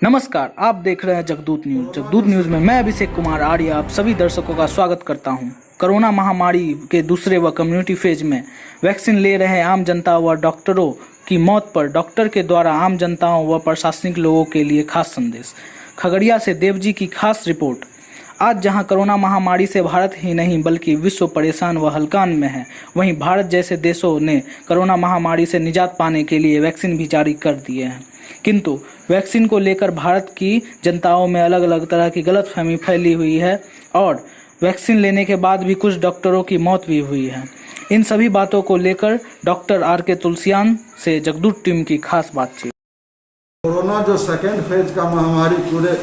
नमस्कार, आप देख रहे हैं जगदूत न्यूज। जगदूत न्यूज में मैं अभिषेक कुमार आर्य आप सभी दर्शकों का स्वागत करता हूं। कोरोना महामारी के दूसरे व कम्युनिटी फेज में वैक्सीन ले रहे आम जनता व डॉक्टरों की मौत पर डॉक्टर के द्वारा आम जनताओं व प्रशासनिक लोगों के लिए खास संदेश। खगड़िया से देवजी की खास रिपोर्ट। आज जहां कोरोना महामारी से भारत ही नहीं बल्कि विश्व परेशान व हलकान में है, वहीं भारत जैसे देशों ने कोरोना महामारी से निजात पाने के लिए वैक्सीन भी जारी कर दिए हैं। किंतु वैक्सीन को लेकर भारत की जनताओं में अलग अलग तरह की गलतफहमी फैली हुई है और वैक्सीन लेने के बाद भी कुछ डॉक्टरों की मौत भी हुई है। इन सभी बातों को लेकर डॉक्टर आर.के. तुलसियान से जगदूत टीम की खास बातचीत। कोरोना जो सेकेंड फेज का महामारी पूरे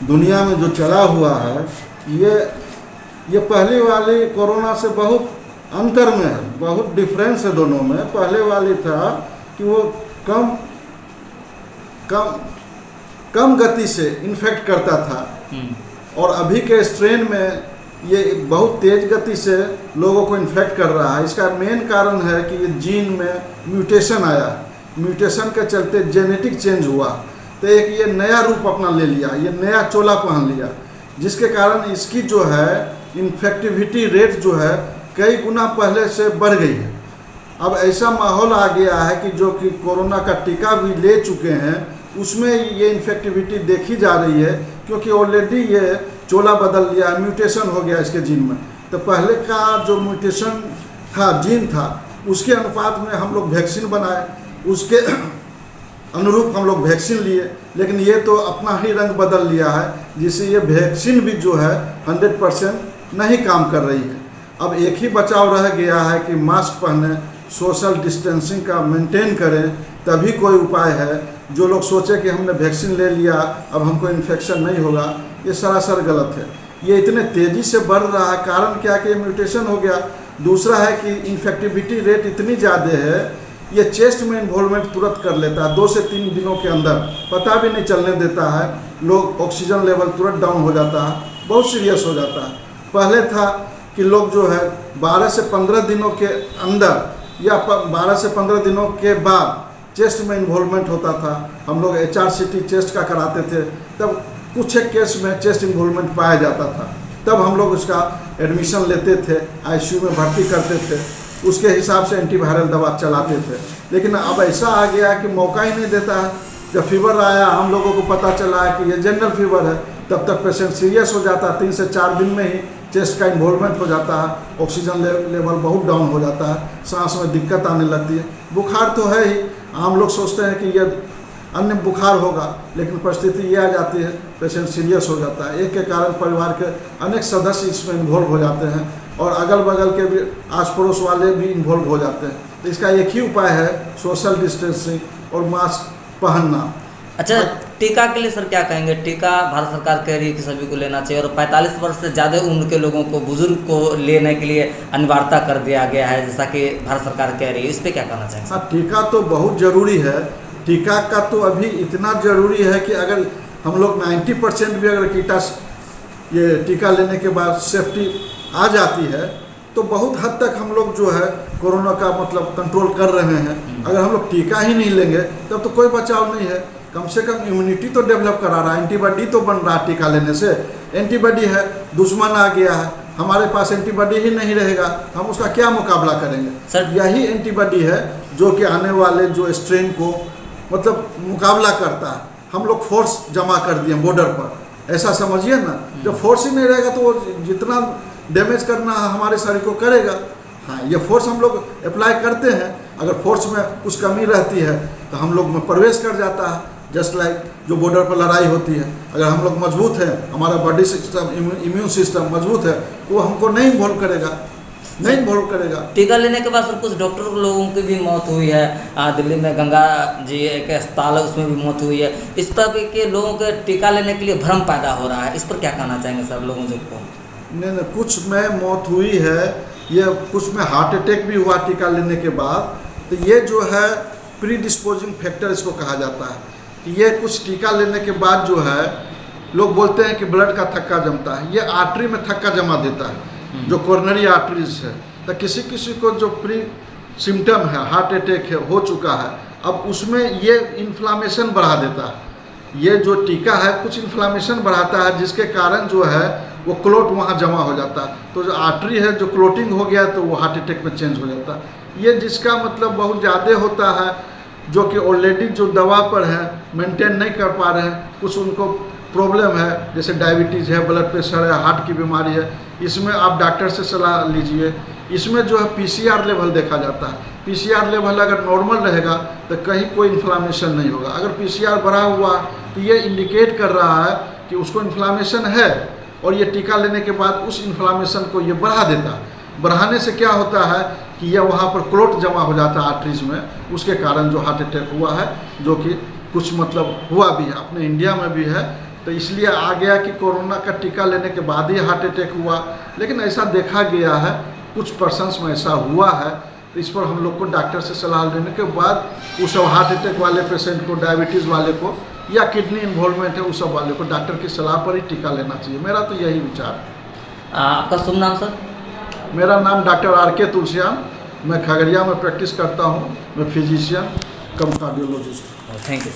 दुनिया में जो चला हुआ है, ये पहली वाली कोरोना से बहुत अंतर में है, बहुत डिफरेंस है दोनों में। पहले वाली था कि वो कम गति से इन्फेक्ट करता था और अभी के स्ट्रेन में ये बहुत तेज गति से लोगों को इन्फेक्ट कर रहा है। इसका मेन कारण है कि ये जीन में म्यूटेशन आया, म्यूटेशन के चलते जेनेटिक चेंज हुआ, तो एक ये नया रूप अपना ले लिया, ये नया चोला पहन लिया, जिसके कारण इसकी जो है इन्फेक्टिविटी रेट जो है कई गुना पहले से बढ़ गई है। अब ऐसा माहौल आ गया है कि जो कि कोरोना का टीका भी ले चुके हैं उसमें ये इन्फेक्टिविटी देखी जा रही है, क्योंकि ऑलरेडी ये चोला बदल लिया, म्यूटेशन हो गया इसके जीन में। तो पहले का जो म्यूटेशन था, जीन था, उसके अनुपात में हम लोग वैक्सीन बनाए, उसके अनुरूप हम लोग वैक्सीन लिए, लेकिन ये तो अपना ही रंग बदल लिया है, जिससे ये वैक्सीन भी जो है 100% नहीं काम कर रही है। अब एक ही बचाव रह गया है कि मास्क पहने, सोशल डिस्टेंसिंग का मेंटेन करें, तभी कोई उपाय है। जो लोग सोचे कि हमने वैक्सीन ले लिया अब हमको इन्फेक्शन नहीं होगा, ये सरासर गलत है। ये इतने तेज़ी से बढ़ रहा है, कारण क्या कि म्यूटेशन हो गया। दूसरा है कि इन्फेक्टिविटी रेट इतनी ज़्यादा है, ये चेस्ट में इन्वॉल्वमेंट तुरंत कर लेता है, 2 से 3 दिनों के अंदर पता भी नहीं चलने देता है। लोग ऑक्सीजन लेवल तुरंत डाउन हो जाता है, बहुत सीरियस हो जाता है। पहले था कि लोग जो है 12 से 15 दिनों के अंदर या 12 से 15 दिनों के बाद चेस्ट में इन्वॉल्वमेंट होता था। हम लोग HRCT चेस्ट का कराते थे, तब कुछ एक केस में चेस्ट इन्वॉल्वमेंट पाया जाता था, तब हम लोग उसका एडमिशन लेते थे, ICU में भर्ती करते थे, उसके हिसाब से एंटीवायरल दवा चलाते थे। लेकिन अब ऐसा आ गया कि मौका ही नहीं देता है। जब फीवर आया, हम लोगों को पता चला है कि ये जनरल फीवर है, तब तक पेशेंट सीरियस हो जाता है। 3 से 4 दिन में ही चेस्ट का इन्वॉल्वमेंट हो जाता है, ऑक्सीजन लेवल बहुत डाउन हो जाता है, सांस में दिक्कत आने लगती है। बुखार तो है ही, आम लोग सोचते हैं कि ये अन्य बुखार होगा, लेकिन परिस्थिति ये आ जाती है, पेशेंट सीरियस हो जाता है। एक के कारण परिवार के अनेक सदस्य इसमें इन्वॉल्व हो जाते हैं और अगल बगल के भी आस पड़ोस वाले भी इन्वॉल्व हो जाते हैं। तो इसका एक ही उपाय है, सोशल डिस्टेंसिंग और मास्क पहनना। अच्छा, टीका के लिए सर क्या कहेंगे? टीका भारत सरकार कह रही है कि सभी को लेना चाहिए और 45 वर्ष से ज़्यादा उम्र के लोगों को, बुजुर्ग को लेने के लिए अनिवार्यता कर दिया गया है, जैसा कि भारत सरकार कह रही है। इस पर क्या कहना चाहेंगे? हाँ, टीका तो बहुत ज़रूरी है। टीका का तो अभी इतना ज़रूरी है कि अगर हम लोग 90% भी अगर ये टीका लेने के बाद सेफ्टी आ जाती है, तो बहुत हद तक हम लोग जो है कोरोना का मतलब कंट्रोल कर रहे हैं। अगर हम लोग टीका ही नहीं लेंगे तब तो कोई बचाव नहीं है। कम से कम इम्यूनिटी तो डेवलप करा रहा है, एंटीबॉडी तो बन रहा है टीका लेने से। एंटीबॉडी है, दुश्मन आ गया है, हमारे पास एंटीबॉडी ही नहीं रहेगा, हम उसका क्या मुकाबला करेंगे? सर, यही एंटीबॉडी है जो कि आने वाले जो स्ट्रेन को मतलब मुकाबला करता है। हम लोग फोर्स जमा कर दिए बॉर्डर पर, ऐसा समझिए ना। जब फोर्स ही नहीं रहेगा तो वो जितना डैमेज करना हमारे शरीर को करेगा। हाँ, ये फोर्स हम लोग अप्लाई करते हैं, अगर फोर्स में कुछ कमी रहती है तो हम लोग में प्रवेश कर जाता है। जस्ट लाइक जो बॉर्डर पर लड़ाई होती है, अगर हम लोग मजबूत हैं, हमारा बॉडी सिस्टम, इम्यून सिस्टम मजबूत है, तो वो हमको नहीं इन्वॉल्व करेगा, नहीं इन्वॉल्व करेगा। टीका लेने के बाद सर कुछ डॉक्टर लोगों की भी मौत हुई है। दिल्ली में गंगा जी एक अस्पताल है, उसमें भी मौत हुई है। इस तरह के लोगों के टीका लेने के लिए भ्रम पैदा हो रहा है, इस पर क्या कहना चाहेंगे सर लोगों को? नहीं, कुछ में मौत हुई है, ये कुछ में हार्ट अटैक भी हुआ टीका लेने के बाद। तो ये जो है प्री डिस्पोजिंग फैक्टर इसको कहा जाता है कि ये कुछ टीका लेने के बाद जो है लोग बोलते हैं कि ब्लड का थक्का जमता है, ये आर्टरी में थक्का जमा देता है, जो कोरोनरी आर्टरीज है। तो किसी किसी को जो प्री सिम्टम है, हार्ट अटैक है, हो चुका है, अब उसमें ये इन्फ्लामेशन बढ़ा देता है, ये जो टीका है कुछ इन्फ्लामेशन बढ़ाता है, जिसके कारण जो है वो क्लोट वहाँ जमा हो जाता है। तो जो आर्टरी है जो क्लोटिंग हो गया तो वो हार्ट अटैक में चेंज हो जाता है। ये जिसका मतलब बहुत ज़्यादा होता है, जो कि ऑलरेडी जो दवा पर है मेंटेन नहीं कर पा रहे हैं, कुछ उनको प्रॉब्लम है जैसे डायबिटीज़ है, ब्लड प्रेशर है, हार्ट की बीमारी है, इसमें आप डॉक्टर से सलाह लीजिए। इसमें जो है पीसीआर लेवल देखा जाता है। पीसीआर लेवल अगर नॉर्मल रहेगा तो कहीं कोई इन्फ्लामेशन नहीं होगा। अगर पीसीआर बढ़ा हुआ तो ये इंडिकेट कर रहा है कि उसको इन्फ्लामेशन है, और ये टीका लेने के बाद उस इन्फ्लामेशन को ये बढ़ा देता है। बढ़ाने से क्या होता है कि यह वहाँ पर क्लोट जमा हो जाता है आर्टरीज में, उसके कारण जो हार्ट अटैक हुआ है, जो कि कुछ मतलब हुआ भी है, अपने इंडिया में भी है। तो इसलिए आ गया कि कोरोना का टीका लेने के बाद ही हार्ट अटैक हुआ, लेकिन ऐसा देखा गया है कुछ पर्सन्स में ऐसा हुआ है। तो इस पर हम लोग को डॉक्टर से सलाह लेने के बाद उस सब हार्ट अटैक वाले पेशेंट को, डायबिटीज़ वाले को या किडनी इन्वॉल्वमेंट है उस सब वाले को डॉक्टर की सलाह पर ही टीका लेना चाहिए। मेरा तो यही विचार है। आपका शुभ नाम सर? मेरा नाम डॉक्टर आर.के. तुलसियान, मैं खगड़िया में प्रैक्टिस करता हूँ। मैं physician come cardiologist. Thank you.